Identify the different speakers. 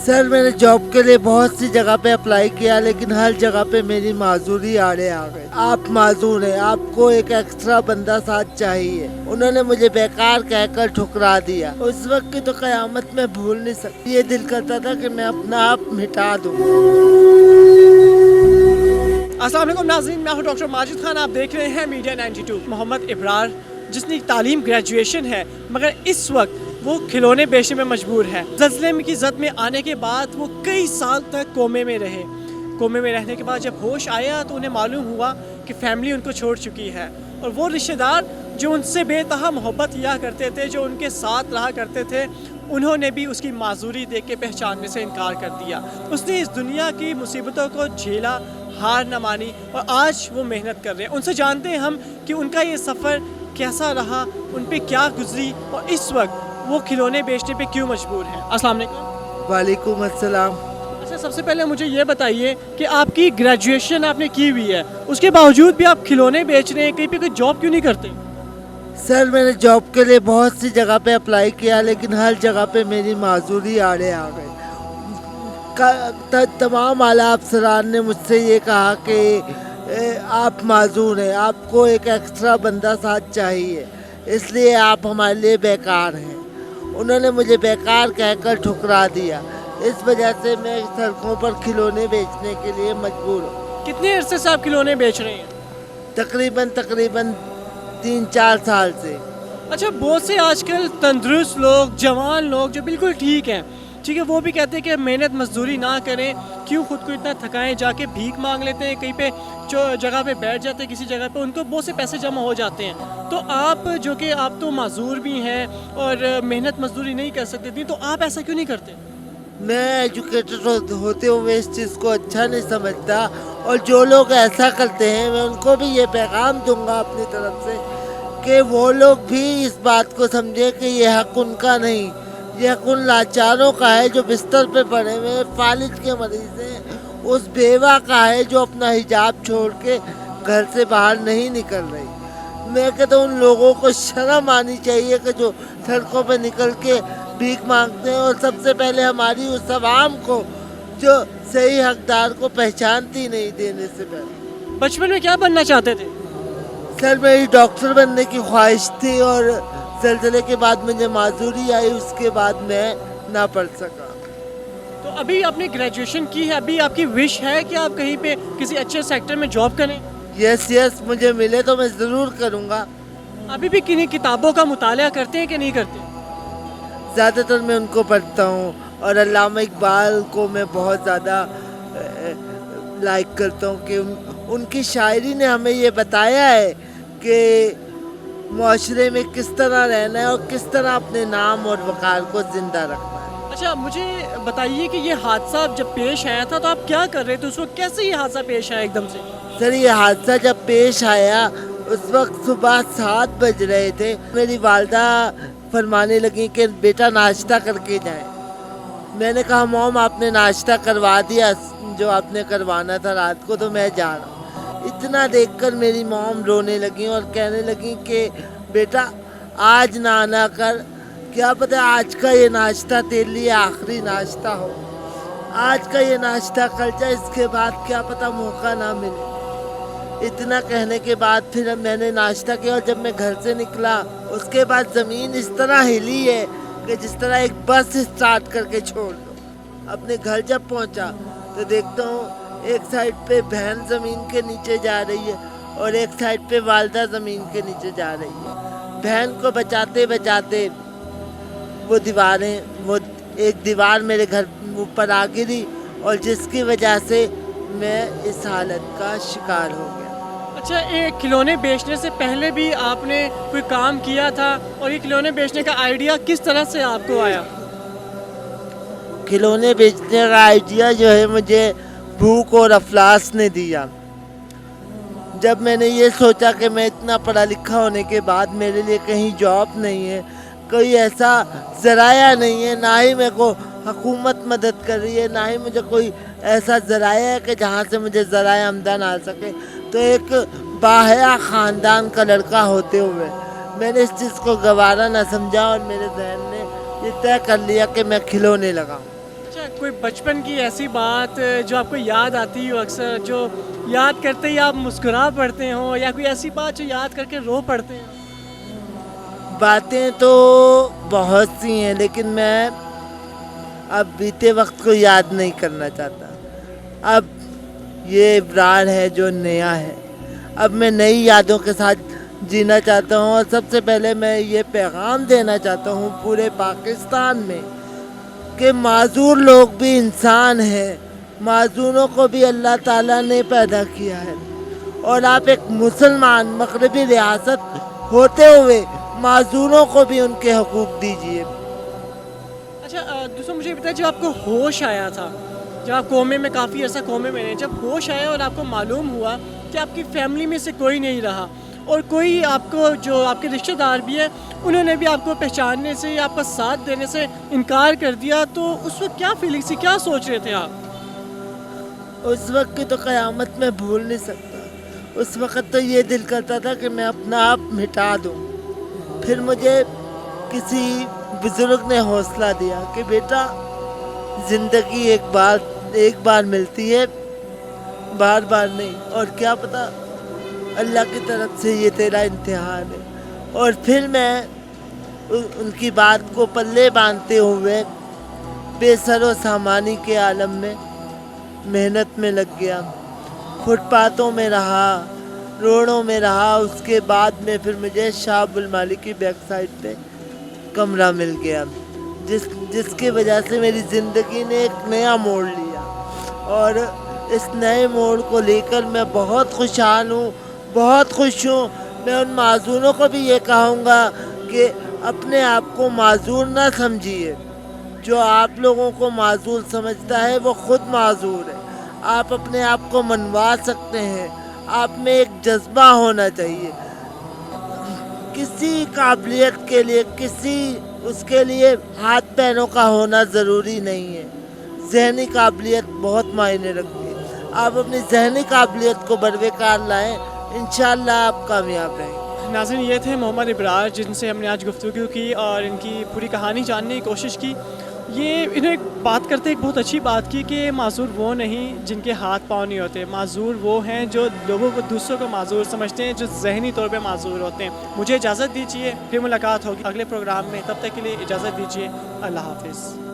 Speaker 1: سر میں نے جاب کے لیے بہت سی جگہ پہ اپلائی کیا لیکن ہر جگہ پہ میری معذوری آڑے آ گئی. آپ معذور ہیں, آپ کو ایک ایکسٹرا بندہ ساتھ چاہیے. انہوں نے مجھے بیکار کہہ کر ٹھکرا دیا. اس وقت کی تو قیامت میں بھول نہیں سکتی. یہ دل کرتا تھا کہ میں اپنا آپ مٹا دوں.
Speaker 2: السلام علیکم ناظرین, میں ہوں ڈاکٹر ماجد خان. آپ دیکھ رہے ہیں میڈیا 92. محمد ابرار جس کی تعلیم گریجویشن ہے مگر اس وقت وہ کھلونے بیچنے میں مجبور ہے. زلزلے کی زد میں آنے کے بعد وہ کئی سال تک کومے میں رہے. کومے میں رہنے کے بعد جب ہوش آیا تو انہیں معلوم ہوا کہ فیملی ان کو چھوڑ چکی ہے, اور وہ رشتہ دار جو ان سے بے تہا محبت کیا کرتے تھے, جو ان کے ساتھ رہا کرتے تھے, انہوں نے بھی اس کی معذوری دیکھ کے پہچاننے سے انکار کر دیا. اس نے اس دنیا کی مصیبتوں کو جھیلا, ہار نہ مانی, اور آج وہ محنت کر رہے ہیں. ان سے جانتے ہیں ہم کہ ان کا یہ سفر کیسا رہا, ان پہ کیا گزری, اور اس وقت وہ کھلونے بیچنے پہ کیوں مجبور ہیں. السلام علیکم.
Speaker 1: وعلیکم السلام.
Speaker 2: اچھا, سب سے پہلے مجھے یہ بتائیے کہ آپ کی گریجویشن آپ نے کی ہوئی ہے, اس کے باوجود بھی آپ کھلونے بیچ رہے ہیں, کہیں پہ کوئی جاب کیوں نہیں کرتے؟
Speaker 1: سر میں نے جاب کے لیے بہت سی جگہ پہ اپلائی کیا لیکن ہر جگہ پہ میری معذوری آڑے آ گئی. تمام اعلیٰ افسران نے مجھ سے یہ کہا کہ آپ معذور ہیں, آپ کو ایک ایکسٹرا بندہ ساتھ چاہیے, اس لیے آپ ہمارے لیے بیکار ہیں. انہوں نے مجھے بیکار کہہ کر ٹھکرا دیا. اس وجہ سے میں سڑکوں پر کھلونے بیچنے کے لیے مجبور ہوں.
Speaker 2: کتنے عرصے سے آپ کھلونے بیچ رہے ہیں؟
Speaker 1: تقریباً 3-4 سال سے.
Speaker 2: اچھا, بہت سے آج کل تندرست لوگ, جوان لوگ جو بالکل ٹھیک ہیں, ٹھیک ہے, وہ بھی کہتے ہیں کہ محنت مزدوری نہ کریں, کیوں خود کو اتنا تھکائیں, جا کے بھیک مانگ لیتے ہیں, کہیں پہ جو جگہ پہ بیٹھ جاتے ہیں کسی جگہ پہ, ان کو بہت سے پیسے جمع ہو جاتے ہیں. تو آپ جو کہ آپ تو معذور بھی ہیں اور محنت مزدوری نہیں کر سکتے تھیں, تو آپ ایسا کیوں نہیں کرتے؟
Speaker 1: میں ایجوکیٹڈ ہوتے ہوئے اس چیز کو اچھا نہیں سمجھتا, اور جو لوگ ایسا کرتے ہیں میں ان کو بھی یہ پیغام دوں گا اپنی طرف سے کہ وہ لوگ بھی اس بات کو سمجھے کہ یہ حق ان کا نہیں, یہ حق ان لاچاروں کا ہے جو بستر پہ پڑے ہوئے فالج کے مریض ہیں, اس بیوہ کا ہے جو اپنا حجاب چھوڑ کے گھر سے باہر نہیں نکل رہی. میں کہتا ہوں ان لوگوں کو شرم آنی چاہیے کہ جو سڑکوں پہ نکل کے بھیک مانگتے ہیں, اور سب سے پہلے ہماری اس عوام کو جو صحیح حقدار کو پہچانتی نہیں دینے سے پہلے.
Speaker 2: بچپن میں کیا بننا چاہتے تھے؟
Speaker 1: سر میری ڈاکٹر بننے کی خواہش تھی, اور زلزلے کے بعد مجھے معذوری آئی, اس کے بعد میں نہ پڑھ سکا.
Speaker 2: تو ابھی آپ نے گریجویشن کی ہے, ابھی آپ کی وش ہے کہ آپ کہیں پہ کسی اچھے سیکٹر میں جاب کریں؟
Speaker 1: یس, مجھے ملے تو میں ضرور کروں گا.
Speaker 2: ابھی بھی کنہیں کتابوں کا مطالعہ کرتے ہیں کہ نہیں کرتے؟
Speaker 1: زیادہ تر میں ان کو پڑھتا ہوں, اور علامہ اقبال کو میں بہت زیادہ لائک کرتا ہوں کہ ان کی شاعری نے ہمیں یہ بتایا ہے کہ معاشرے میں کس طرح رہنا ہے اور کس طرح اپنے نام اور وقار کو زندہ رکھنا ہے.
Speaker 2: اچھا, مجھے بتائیے کہ یہ حادثہ جب پیش آیا تھا تو آپ کیا کر رہے تھے اس وقت, کیسے یہ حادثہ پیش آیا ایک دم سے؟
Speaker 1: سر یہ حادثہ جب پیش آیا اس وقت صبح 7 بج رہے تھے. میری والدہ فرمانے لگیں کہ بیٹا ناشتہ کر کے جائیں. میں نے کہا موم آپ نے ناشتہ کروا دیا جو آپ نے کروانا تھا رات کو, تو میں جا رہا ہوں. اتنا دیکھ کر میری موم رونے لگیں اور کہنے لگیں کہ بیٹا آج نہ آنا کر, کیا پتہ آج کا یہ ناشتہ تیرے لیے آخری ناشتہ ہو, آج کا یہ ناشتہ کر جا, اس کے بعد کیا پتہ موقع نہ ملے. اتنا کہنے کے بعد پھر میں نے ناشتہ کیا, اور جب میں گھر سے نکلا اس کے بعد زمین اس طرح ہلی ہے کہ جس طرح ایک بس اسٹارٹ کر کے چھوڑ دو. اپنے گھر جب پہنچا تو دیکھتا ہوں ایک سائڈ پہ بہن زمین کے نیچے جا رہی ہے اور ایک سائڈ پہ والدہ زمین کے نیچے جا رہی ہے. بہن کو بچاتے بچاتے وہ ایک دیوار میرے گھر اوپر آ گری, اور جس کی وجہ سے میں اس حالت کا شکار ہو گیا.
Speaker 2: اچھا, ایک کھلونے بیچنے سے پہلے بھی آپ نے کوئی کام کیا تھا, اور یہ کھلونے بیچنے کا آئیڈیا کس طرح سے آپ کو آیا؟
Speaker 1: کھلونے بیچنے کا آئیڈیا جو ہے مجھے بھوک اور افلاس نے دیا. جب میں نے یہ سوچا کہ میں اتنا پڑھا لکھا ہونے کے بعد میرے لیے کہیں جاب نہیں ہے, کوئی ایسا ذرائع نہیں ہے, نہ ہی میرے کو حکومت مدد کر رہی ہے, نہ ہی مجھے کوئی ایسا ذرائع ہے کہ جہاں سے مجھے ذرائع آمدن آ سکے, تو ایک باحیا خاندان کا لڑکا ہوتے ہوئے میں نے اس چیز کو گوارا نہ سمجھا, اور میرے ذہن نے یہ طے کر لیا کہ میں کھلونے لگاؤں.
Speaker 2: اچھا, کوئی بچپن کی ایسی بات جو آپ کو یاد آتی ہو اکثر, جو یاد کرتے ہی آپ مسکرا پڑتے ہوں, یا کوئی ایسی بات جو یاد کر کے رو پڑتے ہیں؟
Speaker 1: باتیں تو بہت سی ہیں, لیکن میں اب بیتے وقت کو یاد نہیں کرنا چاہتا. اب یہ ابرار ہے جو نیا ہے. اب میں نئی یادوں کے ساتھ جینا چاہتا ہوں, اور سب سے پہلے میں یہ پیغام دینا چاہتا ہوں پورے پاکستان میں کہ معذور لوگ بھی انسان ہیں, معذوروں کو بھی اللہ تعالیٰ نے پیدا کیا ہے, اور آپ ایک مسلمان مغربی ریاست ہوتے ہوئے معذوروں کو بھی ان کے حقوق دیجیے.
Speaker 2: اچھا دوستوں, مجھے بتائیں, جب آپ کو ہوش آیا تھا, جب آپ کومے میں, کافی عرصہ کومے میں رہے, جب ہوش آیا اور آپ کو معلوم ہوا کہ آپ کی فیملی میں سے کوئی نہیں رہا, اور کوئی آپ کو, جو آپ کے رشتہ دار بھی ہیں, انہوں نے بھی آپ کو پہچاننے سے, آپ کا ساتھ دینے سے انکار کر دیا, تو اس وقت کیا فیلنگ تھی, کیا سوچ رہے تھے آپ؟
Speaker 1: اس وقت کی تو قیامت میں بھول نہیں سکتا. اس وقت تو یہ دل کرتا تھا کہ میں اپنا آپ مٹا دوں. پھر مجھے کسی بزرگ نے حوصلہ دیا کہ بیٹا, زندگی ایک بار ملتی ہے, بار بار نہیں, اور کیا پتہ اللہ کی طرف سے یہ تیرا امتحان ہے. اور پھر میں ان کی بات کو پلے باندھتے ہوئے بے سر و سامانی کے عالم میں محنت میں لگ گیا. فٹ پاتھوں میں رہا, روڈوں میں رہا. اس کے بعد میں پھر مجھے شاہ عبد المالک کی بیک سائڈ پہ کمرہ مل گیا, جس کی وجہ سے میری زندگی نے ایک نیا موڑ لیا, اور اس نئے موڑ کو لے کر میں بہت خوشحال ہوں, بہت خوش ہوں. میں ان معذوروں کو بھی یہ کہوں گا کہ اپنے آپ کو معذور نہ سمجھیے. جو آپ لوگوں کو معذور سمجھتا ہے وہ خود معذور ہے. آپ اپنے آپ کو منوا سکتے ہیں. آپ میں ایک جذبہ ہونا چاہیے. کسی قابلیت کے لیے, اس کے لیے ہاتھ پیروں کا ہونا ضروری نہیں ہے. ذہنی قابلیت بہت معنی رکھتی ہے. آپ اپنی ذہنی قابلیت کو بروقار لائیں, انشاءاللہ آپ کامیاب رہیں گے.
Speaker 2: ناظرین, یہ تھے محمد ابرار, جن سے ہم نے آج گفتگو کی اور ان کی پوری کہانی جاننے کی کوشش کی. انہیں ایک بات کرتے ایک بہت اچھی بات کی کہ معذور وہ نہیں جن کے ہاتھ پاؤں نہیں ہوتے, معذور وہ ہیں جو لوگوں کو, دوسروں کو معذور سمجھتے ہیں, جو ذہنی طور پہ معذور ہوتے ہیں. مجھے اجازت دیجیے, پھر ملاقات ہوگی اگلے پروگرام میں. تب تک کے لیے اجازت دیجیے. اللہ حافظ.